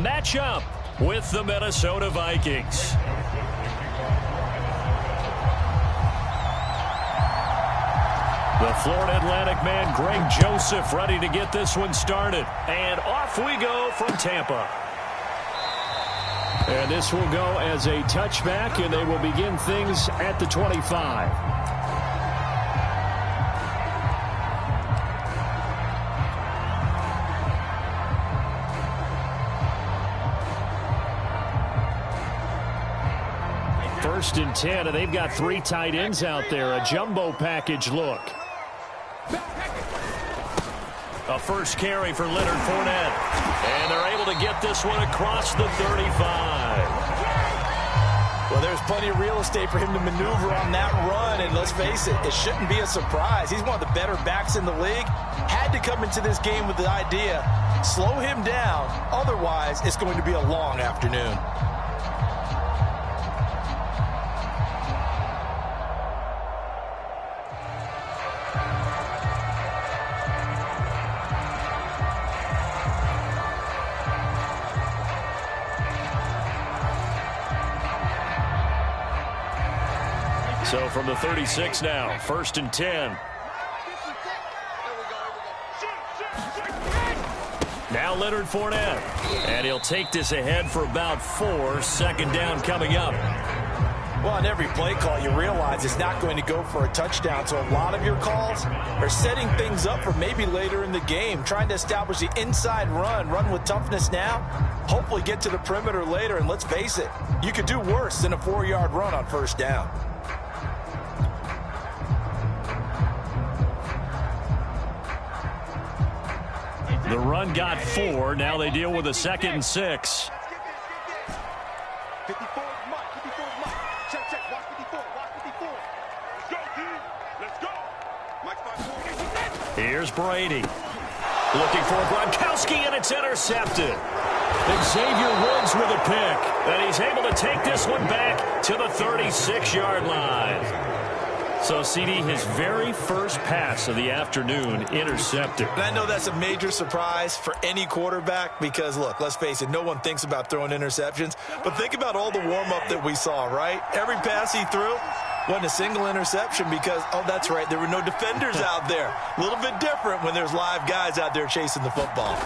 match up with the Minnesota Vikings. The Florida Atlantic man, Greg Joseph, ready to get this one started. And off we go from Tampa. And this will go as a touchback, and they will begin things at the 25. First and 10, and they've got 3 tight ends out there. A jumbo package look. A first carry for Leonard Fournette. And they're able to get this one across the 35. Well, there's plenty of real estate for him to maneuver on that run. And let's face it, it shouldn't be a surprise. He's one of the better backs in the league. Had to come into this game with the idea, slow him down. Otherwise, it's going to be a long afternoon. So from the 36 now, first and 10. Now Leonard Fournette. And he'll take this ahead for about 4. Second down coming up. Well, on every play call, you realize it's not going to go for a touchdown. So a lot of your calls are setting things up for maybe later in the game, trying to establish the inside run with toughness now, hopefully get to the perimeter later. And let's face it, you could do worse than a 4-yard run on first down. The run got 4. Now they deal with a 2nd and 6. Here's Brady. Looking for Gronkowski, and it's intercepted. Xavier Woods with a pick. And he's able to take this one back to the 36-yard line. So, CD, his very first pass of the afternoon intercepted. And I know that's a major surprise for any quarterback because, look, let's face it, no one thinks about throwing interceptions. But think about all the warm-up that we saw, right? Every pass he threw wasn't a single interception because, oh, that's right, there were no defenders out there. A little bit different when there's live guys out there chasing the football.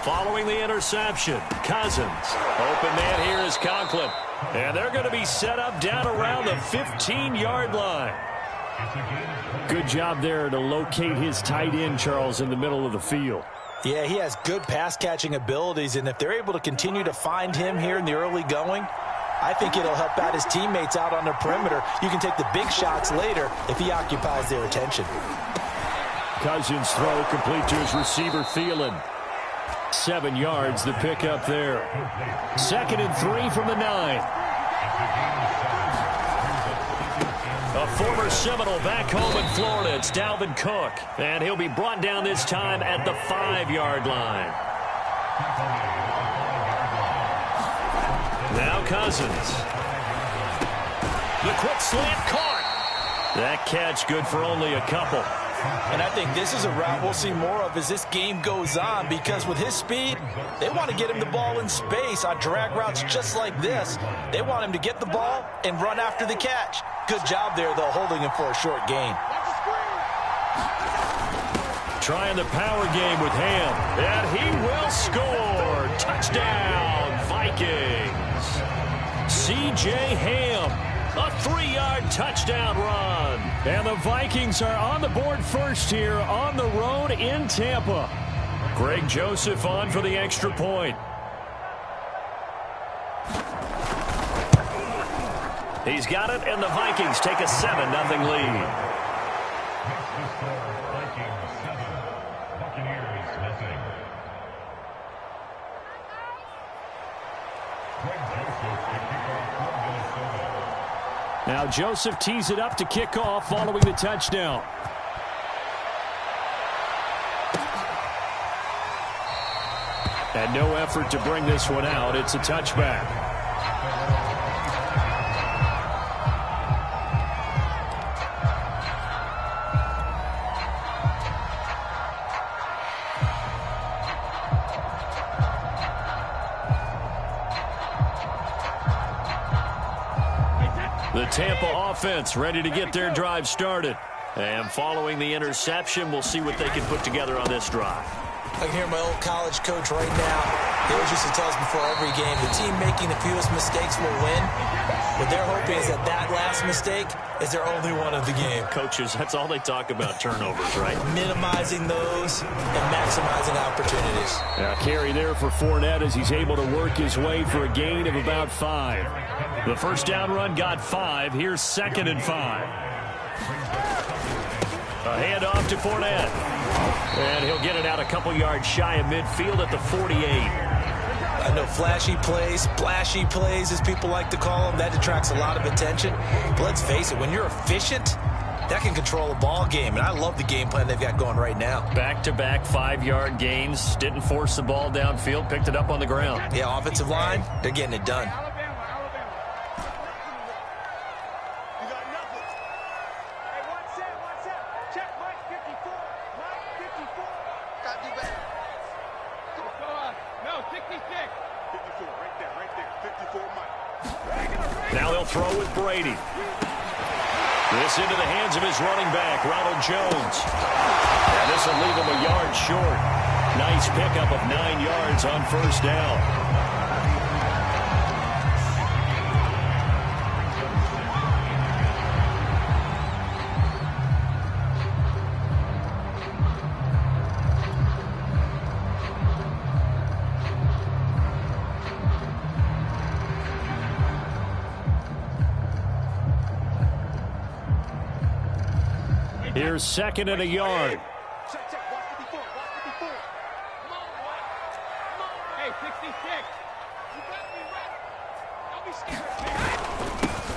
Following the interception, Cousins. Open man here is Conklin. And they're going to be set up down around the 15-yard line. Good job there to locate his tight end, Charles, in the middle of the field. Yeah, he has good pass-catching abilities, and if they're able to continue to find him here in the early going, I think it'll help out his teammates out on the perimeter. You can take the big shots later if he occupies their attention. Cousins' throw complete to his receiver, Thielen. 7 yards, the pickup there. 2nd and 3 from the 9. A former Seminole back home in Florida. It's Dalvin Cook. And he'll be brought down this time at the 5-yard line. Now Cousins. The quick slant caught. That catch good for only a couple. And I think this is a route we'll see more of as this game goes on because with his speed, they want to get him the ball in space on drag routes just like this. They want him to get the ball and run after the catch. Good job there, though, holding him for a short gain. Trying the power game with Ham. And he will score. Touchdown, Vikings. C.J. Ham. A 3-yard touchdown run. And the Vikings are on the board first here on the road in Tampa. Greg Joseph on for the extra point. He's got it, and the Vikings take a 7-0 lead. Now Joseph tees it up to kick off following the touchdown. And no effort to bring this one out. It's a touchback. The Tampa offense ready to get their drive started. And following the interception, we'll see what they can put together on this drive. I can hear my old college coach right now. He always used to tell us before every game, the team making the fewest mistakes will win. What they're hoping is that that last mistake is their only one of the game. Coaches, that's all they talk about, turnovers, right? Minimizing those and maximizing opportunities. Now, carry there for Fournette as he's able to work his way for a gain of about 5. The first down run got 5. Here's 2nd and 5. A handoff to Fournette. And he'll get it out a couple yards shy of midfield at the 48. I know flashy plays, splashy plays, as people like to call them, that attracts a lot of attention. But let's face it, when you're efficient, that can control a ball game. And I love the game plan they've got going right now. Back-to-back 5-yard gains. Didn't force the ball downfield. Picked it up on the ground. Yeah, offensive line, they're getting it done. Now they'll throw with Brady. This into the hands of his running back, Ronald Jones. And this will leave him a yard short. Nice pickup of 9 yards on first down. Here's 2nd and a yard.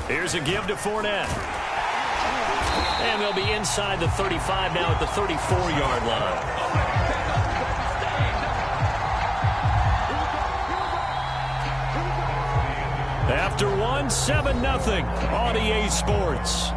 Here's a give to Fournette. And they'll be inside the 35 now at the 34-yard line. After 1, 7-0 on EA Sports.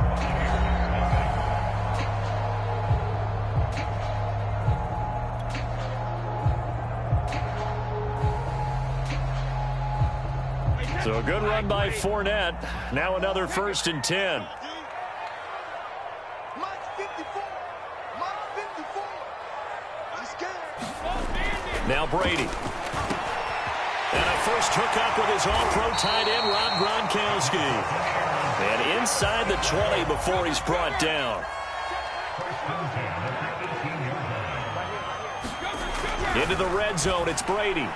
So a good run by Fournette. Now another 1st and 10. Now Brady. And a first hookup with his all-pro tight end, Rob Gronkowski. And inside the 20 before he's brought down. Into the red zone, it's Brady.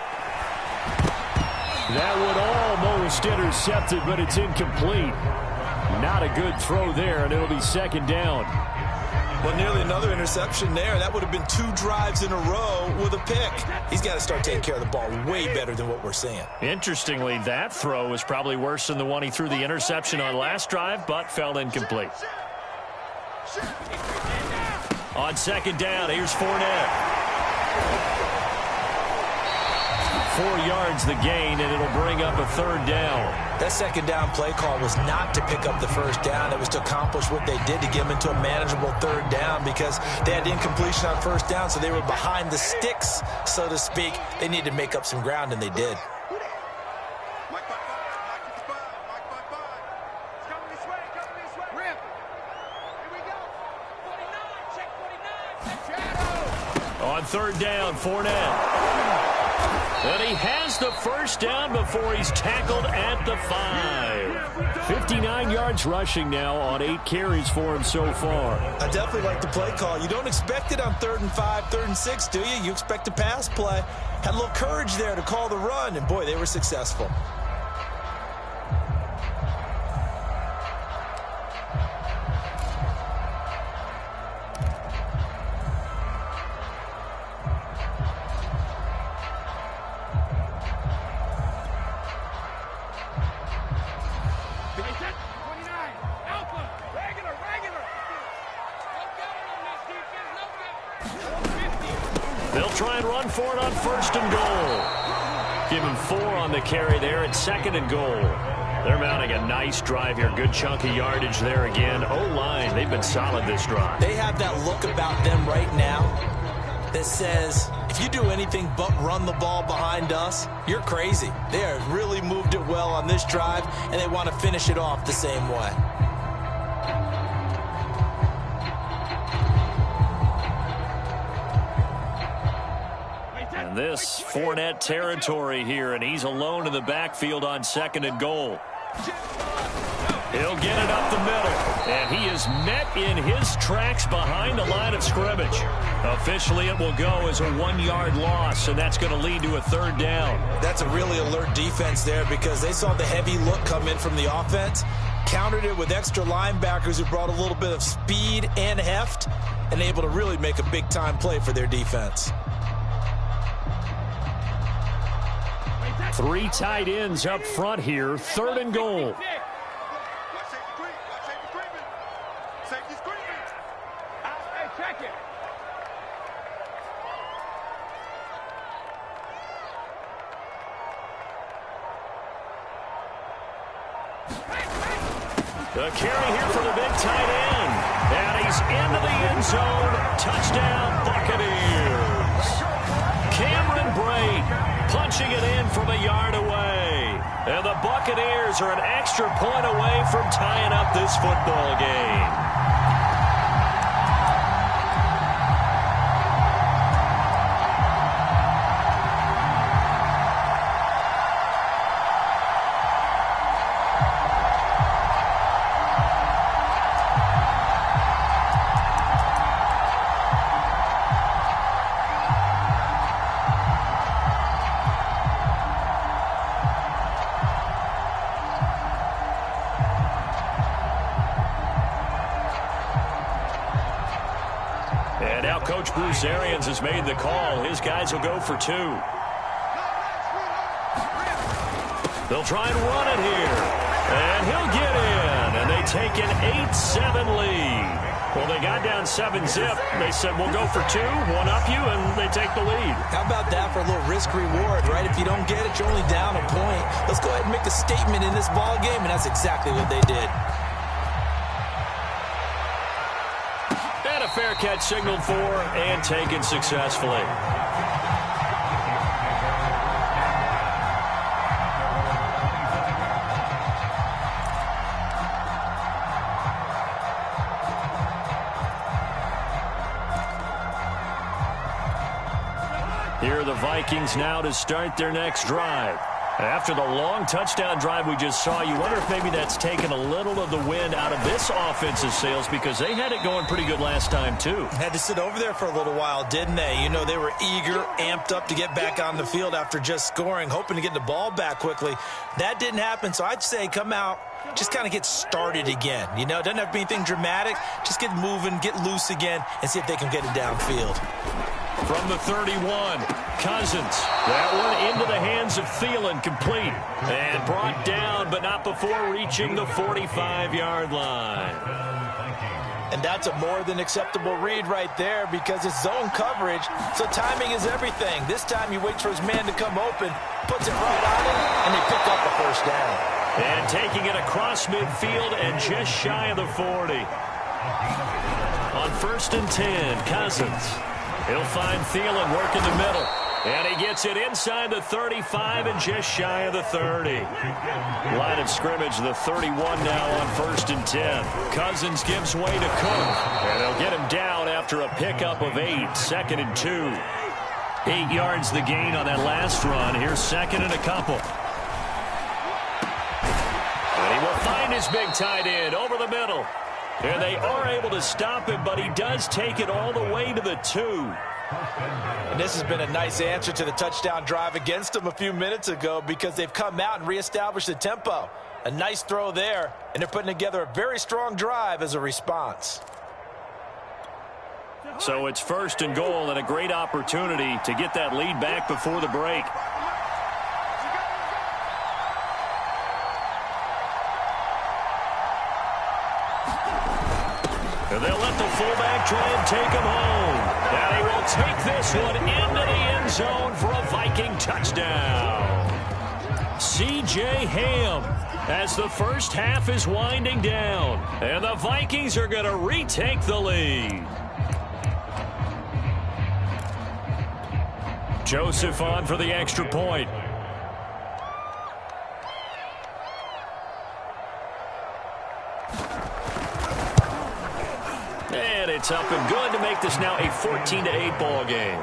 That would almost intercept it, but it's incomplete. Not a good throw there, and it'll be 2nd down. Well, nearly another interception there. That would have been 2 drives in a row with a pick. He's got to start taking care of the ball way better than what we're seeing. Interestingly, that throw was probably worse than the one he threw the interception on last drive, but fell incomplete. On 2nd down, here's Fournette. 4 yards the gain, and it'll bring up a 3rd down. That 2nd down play call was not to pick up the 1st down. It was to accomplish what they did to get them into a manageable 3rd down because they had incompletion on 1st down, so they were behind the sticks, so to speak. They needed to make up some ground, and they did. On 3rd down, Fournette. And he has the 1st down before he's tackled at the 5. 59 yards rushing now on 8 carries for him so far. I definitely like the play call. You don't expect it on 3rd and 5, 3rd and 6, do you? You expect a pass play. Had a little courage there to call the run, and boy, they were successful. They'll try and run for it on 1st and goal. Give him 4 on the carry there at 2nd and goal. They're mounting a nice drive here. Good chunk of yardage there again. O-line, they've been solid this drive. They have that look about them right now that says, if you do anything but run the ball behind us, you're crazy. They have really moved it well on this drive, and they want to finish it off the same way. And this Fournette territory here, and he's alone in the backfield on 2nd and goal. He'll get it up the middle, and he is met in his tracks behind the line of scrimmage. Officially, it will go as a 1-yard loss, and that's going to lead to a 3rd down. That's a really alert defense there because they saw the heavy look come in from the offense, countered it with extra linebackers who brought a little bit of speed and heft, and able to really make a big-time play for their defense. 3 tight ends up front here, 3rd and goal. The carry here for the big tight end. And he's into the end zone. Touchdown, Buccaneers. Cameron Brate punching it in from a yard away. And the Buccaneers are an extra point away from tying up this football game. Coach Bruce Arians has made the call. His guys will go for 2. They'll try and run it here. And he'll get in. And they take an 8-7 lead. Well, they got down 7-zip. They said, we'll go for 2, one up you, and they take the lead. How about that for a little risk-reward, right? If you don't get it, you're only down a point. Let's go ahead and make a statement in this ball game, and that's exactly what they did. Fair catch signaled for and taken successfully. Here are the Vikings now to start their next drive. After the long touchdown drive we just saw, you wonder if maybe that's taken a little of the wind out of this offensive sails because they had it going pretty good last time, too. Had to sit over there for a little while, didn't they? You know, they were eager, amped up to get back on the field after just scoring, hoping to get the ball back quickly. That didn't happen, so I'd say come out, just kind of get started again. You know, it doesn't have to be anything dramatic. Just get moving, get loose again, and see if they can get it downfield. From the 31, Cousins. That one into the hands of Thielen, complete. And brought down, but not before reaching the 45-yard line. And that's a more than acceptable read right there because it's zone coverage, so timing is everything. This time he waits for his man to come open, puts it right on him, and they pick up the 1st down. And taking it across midfield and just shy of the 40. On 1st and 10, Cousins. He'll find Thielen working the middle. And he gets it inside the 35 and just shy of the 30. Line of scrimmage, the 31 now on 1st and 10. Cousins gives way to Cook. And they'll get him down after a pickup of 8. 2nd and 2. 8 yards the gain on that last run. Here's 2nd and a couple. And he will find his big tight end over the middle. And they are able to stop him, but he does take it all the way to the 2. And this has been a nice answer to the touchdown drive against them a few minutes ago because they've come out and reestablished the tempo. A nice throw there, and they're putting together a very strong drive as a response. So it's 1st and goal and a great opportunity to get that lead back before the break. And they'll let the fullback try and take him home. Now he will take this one into the end zone for a Viking touchdown. C.J. Ham as the first half is winding down. And the Vikings are going to retake the lead. Joseph on for the extra point. And it's up and good to make this now a 14-8 ball game.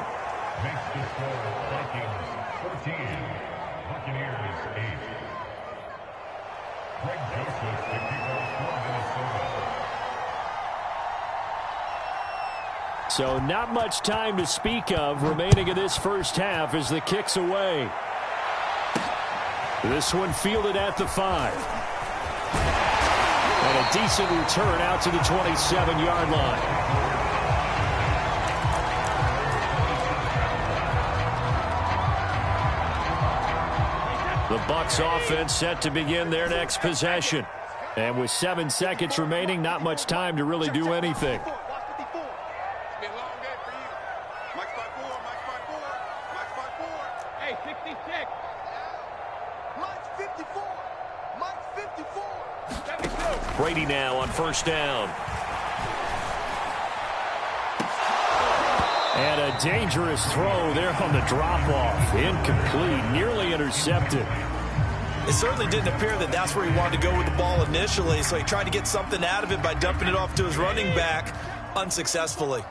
So not much time to speak of remaining in this first half as the kick's away. This one fielded at the 5. And a decent return out to the 27-yard line. The Bucs offense set to begin their next possession. And with 7 seconds remaining, not much time to really do anything. Brady now on first down. And a dangerous throw there on the drop-off. Incomplete, nearly intercepted. It certainly didn't appear that that's where he wanted to go with the ball initially, so he tried to get something out of it by dumping it off to his running back unsuccessfully.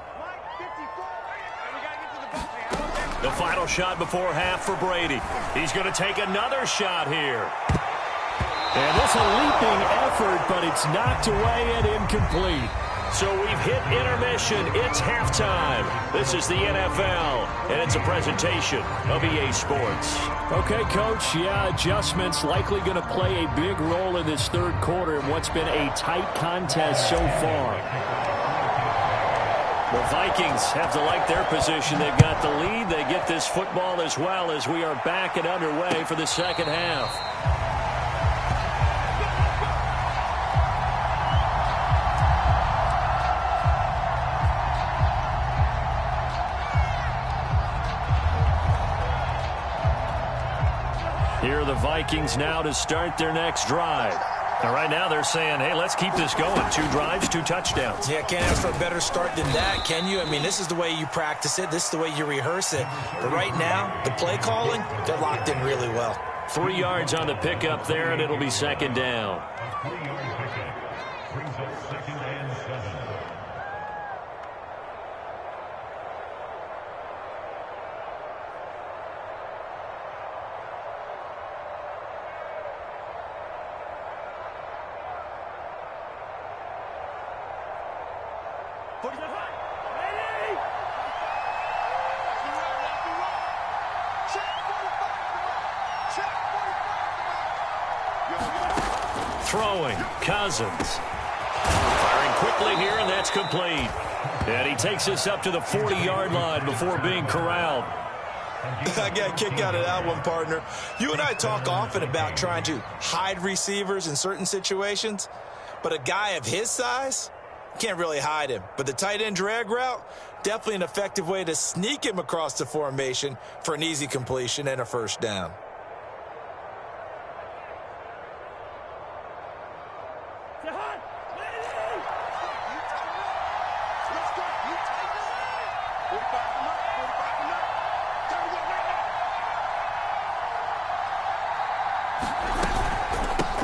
The final shot before half for Brady. He's going to take another shot here. And this a leaping effort, but it's knocked away and incomplete. So we've hit intermission. It's halftime. This is the NFL, and it's a presentation of EA Sports. Okay, Coach, yeah, adjustments likely going to play a big role in this third quarter in what's been a tight contest so far. The Vikings have to like their position. They've got the lead. They get this football as well as we are back and underway for the second half. Here are the Vikings now to start their next drive. And right now they're saying, hey, let's keep this going. 2 drives, 2 touchdowns. Yeah, can't ask for a better start than that, can you? I mean, this is the way you practice it. This is the way you rehearse it. But right now, the play calling, they're locked in really well. 3 yards on the pickup there, and it'll be second down. 3-yard pickup brings up second and 7. Throwing, Cousins. Firing quickly here, and that's complete. And he takes us up to the 40-yard line before being corralled. I got a kick out of that one, partner. You and I talk often about trying to hide receivers in certain situations, but a guy of his size, can't really hide him. But the tight end drag route, definitely an effective way to sneak him across the formation for an easy completion and a first down.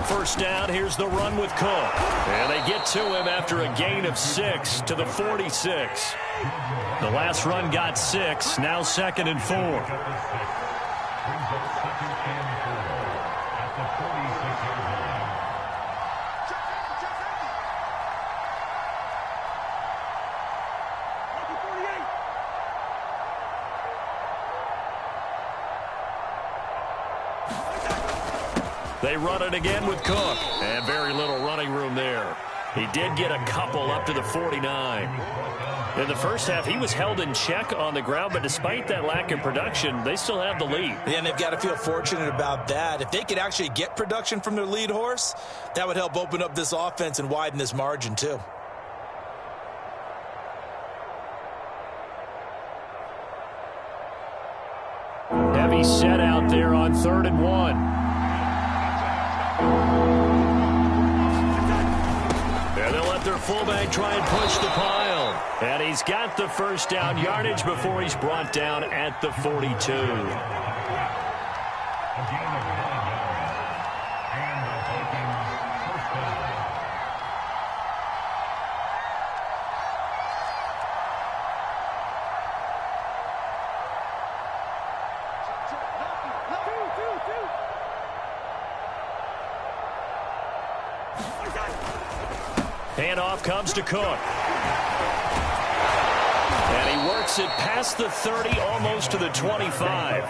First down, here's the run with Cook. And they get to him after a gain of 6 to the 46. The last run got 6, now 2nd and 4. They run it again with Cook. And very little running room there. He did get a couple up to the 49. In the first half, he was held in check on the ground, but despite that lack of production, they still have the lead. Yeah, and they've got to feel fortunate about that. If they could actually get production from their lead horse, that would help open up this offense and widen this margin too. Heavy set out there on 3rd and 1. And they'll let their fullback try and push the pile. And he's got the first down yardage before he's brought down at the 42. A gain of 5 yards. And the Vikings first down. Handoff comes to Cook. And he works it past the 30, almost to the 25.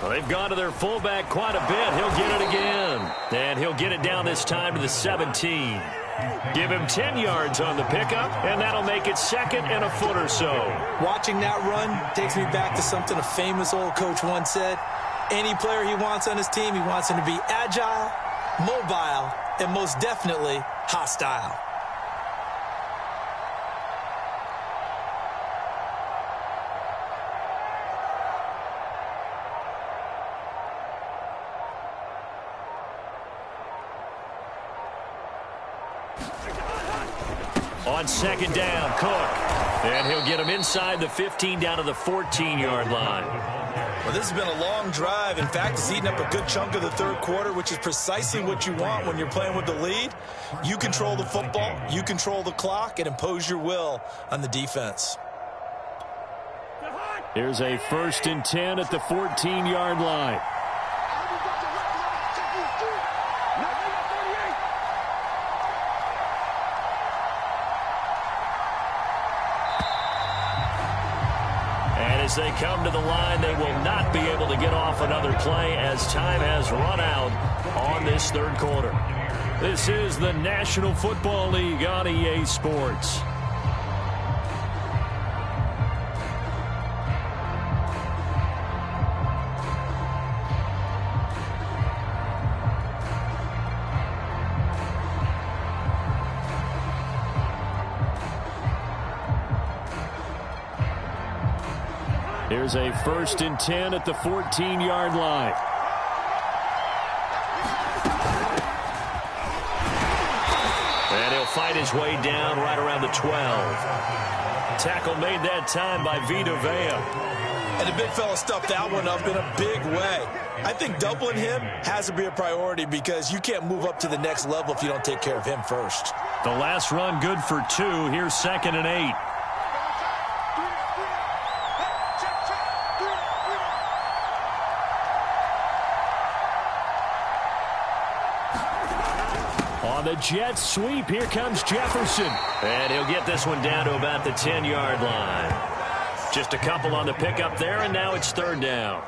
Well, they've gone to their fullback quite a bit. He'll get it again. And he'll get it down this time to the 17. Give him 10 yards on the pickup, and that'll make it second and a foot or so. Watching that run takes me back to something a famous old coach once said. Any player he wants on his team, he wants him to be agile, mobile, and most definitely hostile. On second down, Cook. And he'll get him inside the 15 down to the 14-yard line. Well, this has been a long drive. In fact, it's eaten up a good chunk of the third quarter, which is precisely what you want when you're playing with the lead. You control the football, you control the clock, and impose your will on the defense. Here's a 1st and 10 at the 14-yard line. As they come to the line, they will not be able to get off another play as time has run out on this third quarter. This is the National Football League on EA Sports. Here's a 1st and 10 at the 14-yard line. And he'll fight his way down right around the 12. Tackle made that time by Vita Vea. And the big fella stuffed that one up in a big way. I think doubling him has to be a priority because you can't move up to the next level if you don't take care of him first. The last run good for 2. Here's 2nd and 8. On the jet sweep, here comes Jefferson. And he'll get this one down to about the 10-yard line. Just a couple on the pickup there, and now it's 3rd down.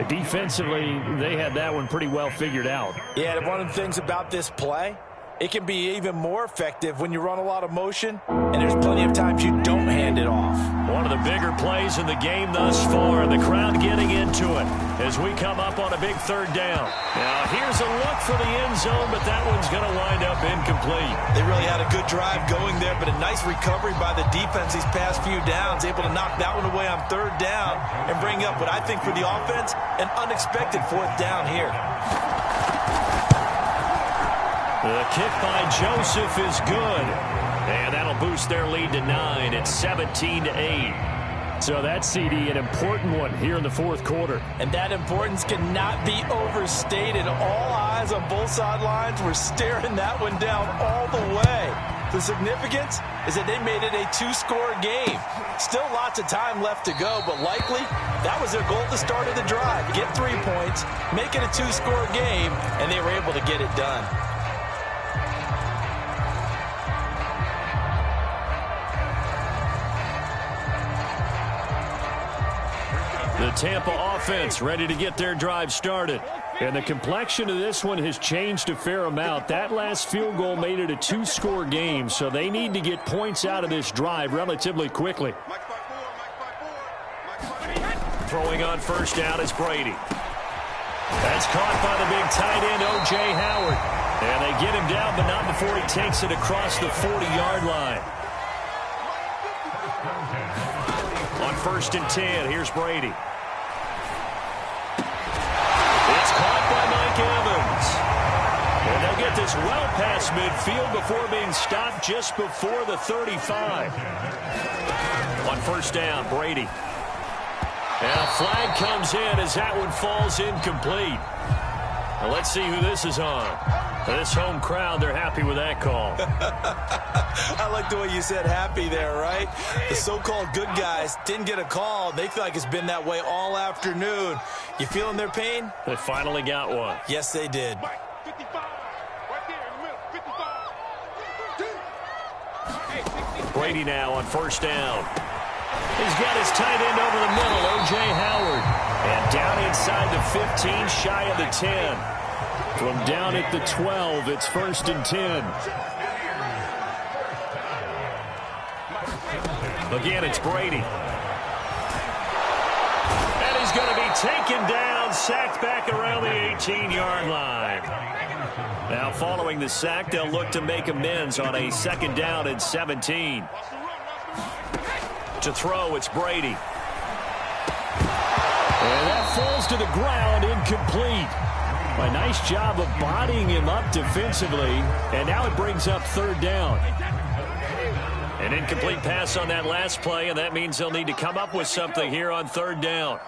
Defensively, they had that one pretty well figured out. Yeah, and one of the things about this play, it can be even more effective when you run a lot of motion, and there's plenty of times you don't hand it off. One of the bigger plays in the game thus far, and the crowd getting into it as we come up on a big 3rd down. Now, here's a look for the end zone, but that one's going to wind up incomplete. They really had a good drive going there, but a nice recovery by the defense these past few downs, able to knock that one away on 3rd down and bring up what I think for the offense, an unexpected 4th down here. The kick by Joseph is good. And that'll boost their lead to 9. It's 17-8. So that CD, an important one here in the 4th quarter. And that importance cannot be overstated. All eyes on both sidelines were staring that one down all the way. The significance is that they made it a 2-score game. Still lots of time left to go, but likely that was their goal at the start of the drive. Get 3 points, make it a 2-score game, and they were able to get it done. The Tampa offense ready to get their drive started. And the complexion of this one has changed a fair amount. That last field goal made it a two-score game, so they need to get points out of this drive relatively quickly. Throwing on first down is Brady. That's caught by the big tight end, O.J. Howard. And they get him down, but not before he takes it across the 40-yard line. On 1st and 10, here's Brady. It's caught by Mike Evans. And they'll get this well past midfield before being stopped just before the 35. On 1st down, Brady. And a flag comes in as that one falls incomplete. Now let's see who this is on. This home crowd, they're happy with that call. I like the way you said happy there, right? The so-called good guys didn't get a call. They feel like it's been that way all afternoon. You feeling their pain? They finally got one. Yes, they did. Brady now on 1st down. He's got his tight end over the middle, O.J. Howard. And down inside the 15, shy of the 10. From down at the 12, it's 1st and 10. Again, it's Brady. And he's going to be taken down, sacked back around the 18-yard line. Now, following the sack, they'll look to make amends on a 2nd down and 17. To throw, it's Brady. And that falls to the ground, incomplete. A nice job of bodying him up defensively, and now it brings up 3rd down. An incomplete pass on that last play, and that means they'll need to come up with something here on 3rd down.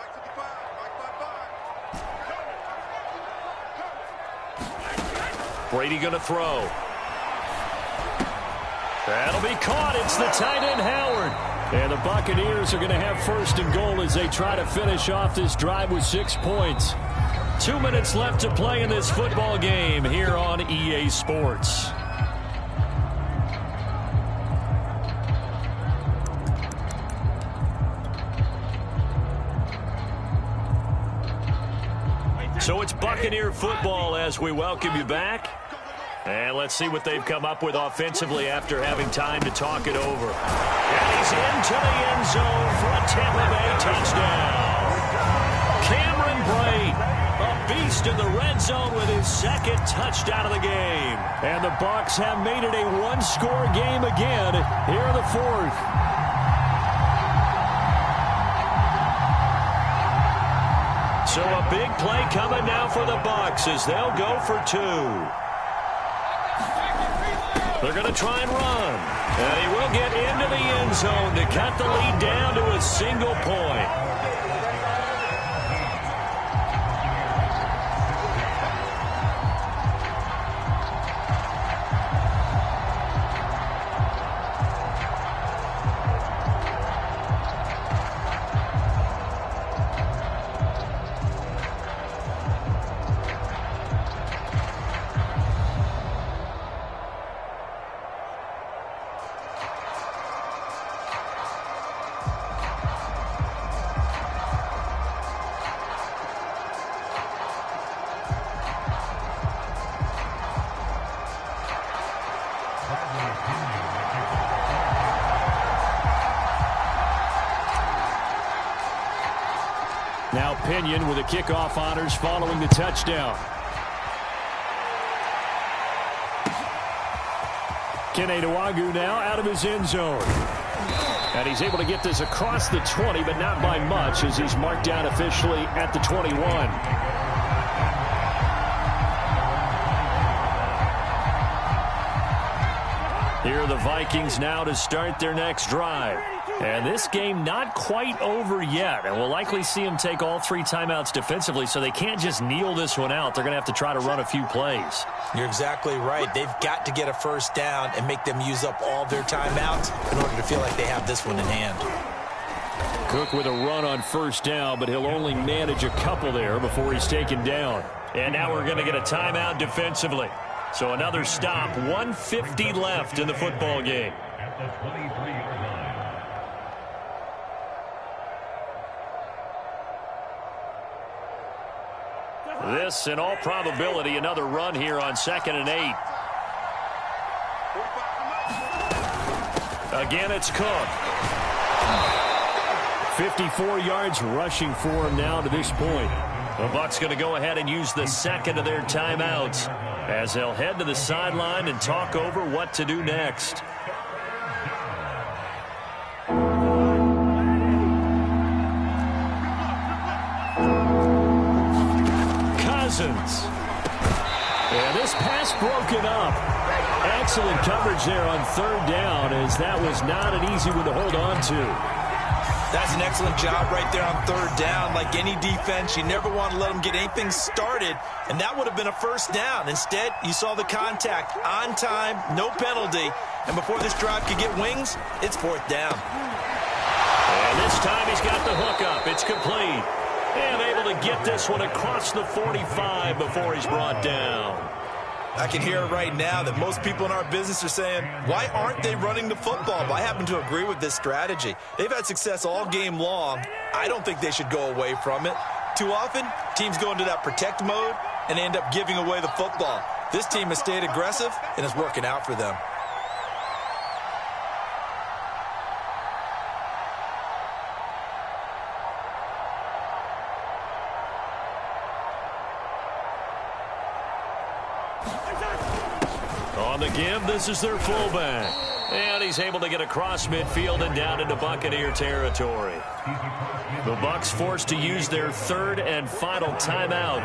Brady going to throw. That'll be caught. It's the tight end, Howard. And the Buccaneers are going to have 1st and goal as they try to finish off this drive with 6 points. 2 minutes left to play in this football game here on EA Sports. So it's Buccaneer football as we welcome you back. And let's see what they've come up with offensively after having time to talk it over. And he's into the end zone for a Tampa Bay touchdown. Cameron Brate, a beast in the red zone with his 2nd touchdown of the game. And the Bucs have made it a one-score game again here in the 4th. So a big play coming now for the Bucs as they'll go for 2. They're going to try and run. And he will get into the end zone to cut the lead down to a single point. Now Pinion with the kickoff honors following the touchdown. Kene Nwangwu now out of his end zone. And he's able to get this across the 20, but not by much as he's marked down officially at the 21. Here are the Vikings now to start their next drive. And this game not quite over yet. And we'll likely see them take all 3 timeouts defensively, so they can't just kneel this one out. They're going to have to try to run a few plays. You're exactly right. They've got to get a 1st down and make them use up all their timeouts in order to feel like they have this one in hand. Cook with a run on 1st down, but he'll only manage a couple there before he's taken down. And now we're going to get a timeout defensively. So another stop, 1:50 left in the football game. At the 23-yard line. This, in all probability, another run here on 2nd and 8. Again, it's Cook. 54 yards rushing for him now to this point. The Bucs going to go ahead and use the second of their timeouts as they'll head to the sideline and talk over what to do next. Cousins. And this pass broken up. Excellent coverage there on 3rd down, as that was not an easy one to hold on to. That's an excellent job right there on 3rd down. Like any defense, you never want to let them get anything started, and that would have been a 1st down. Instead, you saw the contact on time, no penalty, and before this drive could get wings, it's 4th down. And this time he's got the hook up. It's complete. And able to get this one across the 45 before he's brought down. I can hear it right now that most people in our business are saying, why aren't they running the football? But I happen to agree with this strategy. They've had success all game long. I don't think they should go away from it. Too often, teams go into that protect mode and end up giving away the football. This team has stayed aggressive, and it's working out for them. On the give, this is their fullback. And he's able to get across midfield and down into Buccaneer territory. The Bucs forced to use their 3rd and final timeout,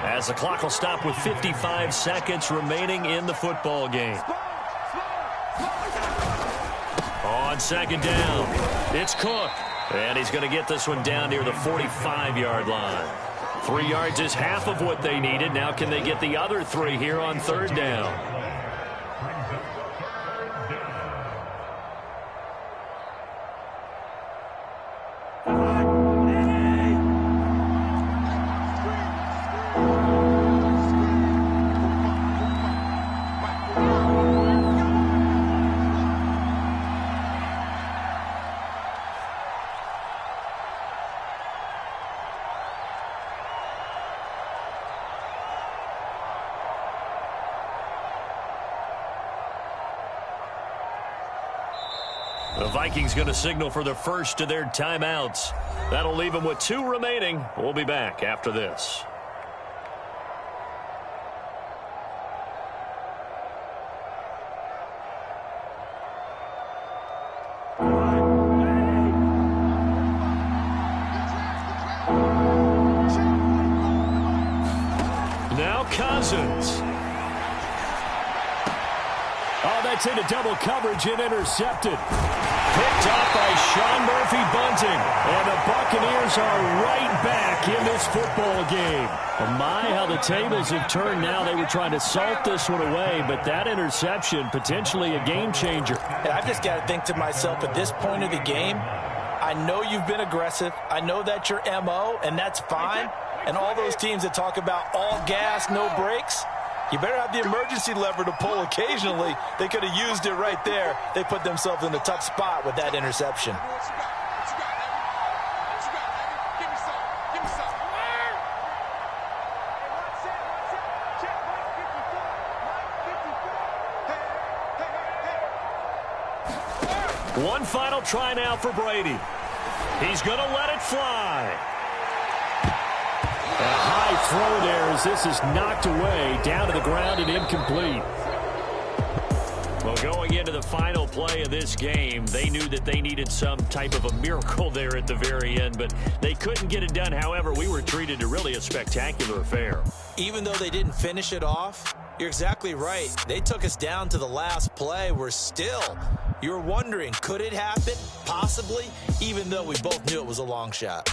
as the clock will stop with 55 seconds remaining in the football game. On 2nd down, it's Cook. And he's going to get this one down near the 45-yard line. 3 yards is half of what they needed. Now can they get the other 3 here on 3rd down? The Vikings going to signal for the first of their timeouts. That'll leave them with 2 remaining. We'll be back after this. Now Cousins. Oh, that's into double coverage and intercepted. Picked up by Sean Murphy-Bunting. And the Buccaneers are right back in this football game. Oh my, how the tables have turned now. They were trying to salt this one away, but that interception, potentially a game changer. And I've just got to think to myself, at this point of the game, I know you've been aggressive. I know that's your MO, and that's fine. And all those teams that talk about all gas, no brakes, you better have the emergency lever to pull occasionally. They could have used it right there. They put themselves in a tough spot with that interception. One final try now for Brady. He's going to let it fly. A high throw there as this is knocked away, down to the ground and incomplete. Well, going into the final play of this game, they knew that they needed some type of a miracle there at the very end, but they couldn't get it done. However, we were treated to really a spectacular affair. Even though they didn't finish it off, you're exactly right. They took us down to the last play. You're wondering, could it happen? Possibly, even though we both knew it was a long shot.